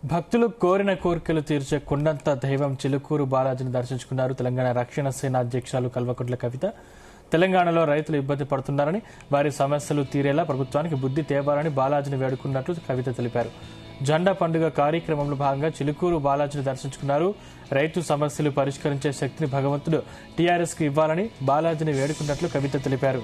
భక్తులు కోరిన కోరికలు తీర్చే కొండంత దైవం చిలుకూరు బాలాజీని దర్శించుకున్నారు. తెలంగాణ రక్షణ సేన అధ్యక్షులు కల్వకుంట్ల కవిత తెలంగాణలో రైతులు ఇబ్బంది పడుతున్నారని, వారి సమస్యలు తీరేలా ప్రభుత్వానికి బుద్ధి తేవాలని బాలాజీని వేడుకున్నట్లు కవిత తెలిపారు. జెండా పండుగ కార్యక్రమంలో భాగంగా చిలుకూరు బాలాజీని దర్శించుకున్నారు. రైతు సమస్యలు పరిష్కరించే శక్తిని భగవంతుడు టీఆర్ఎస్ కు ఇవ్వాలని బాలాజీని వేడుకున్నట్లు కవిత తెలిపారు.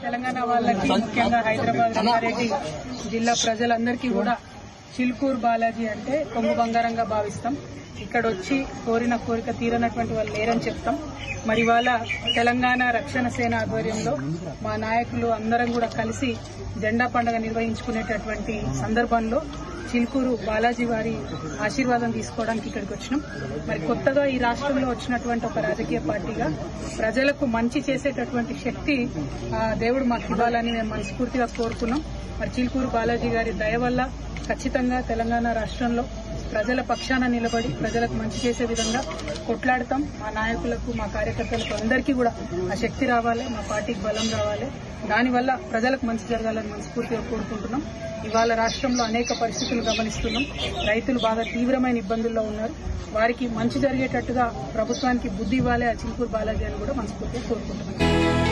తెలంగాణ వాళ్ళకి ముఖ్యంగా హైదరాబాద్ రంగారెడ్డి జిల్లా ప్రజలందరికీ కూడా చిలుకూరు బాలాజీ అంటే కొంగు బంగారంగా భావిస్తాం. ఇక్కడ వచ్చి కోరిన కోరిక తీరనటువంటి వాళ్ళు లేరని చెప్తాం. మరి వాళ్ళ తెలంగాణ రక్షణ సేన ఆధ్వర్యంలో మా నాయకులు అందరం కూడా కలిసి జెండా పండుగ నిర్వహించుకునేటటువంటి సందర్భంలో చిలుకూరు బాలాజీ వారి ఆశీర్వాదం తీసుకోవడానికి ఇక్కడికి వచ్చినాం. మరి కొత్తగా ఈ రాష్ట్రంలో వచ్చినటువంటి ఒక రాజకీయ పార్టీగా ప్రజలకు మంచి చేసేటటువంటి శక్తి దేవుడు మాకు ఇవ్వాలని మేము మనస్ఫూర్తిగా కోరుకున్నాం. మరి చిలుకూరు బాలాజీ గారి దయ వల్ల ఖచ్చితంగా తెలంగాణ రాష్ట్రంలో ప్రజల పక్షాన నిలబడి ప్రజలకు మంచి చేసే విధంగా కొట్లాడతాం. మా నాయకులకు, మా కార్యకర్తలకు అందరికీ కూడా ఆ శక్తి రావాలి, మా పార్టీకి బలం రావాలి. దానివల్ల ప్రజలకు మంచి జరగాలని మనస్ఫూర్తిగా కోరుకుంటున్నాం. ఇవాళ రాష్ట్రంలో అనేక పరిస్థితులు గమనిస్తున్నాం. రైతులు బాగా తీవ్రమైన ఇబ్బందుల్లో ఉన్నారు. వారికి మంచి జరిగేటట్టుగా ప్రభుత్వానికి బుద్ధి ఇవ్వాలి ఆ చిలుకూరు బాలాజీ అని కూడా మనస్ఫూర్తిగా కోరుకుంటున్నాం.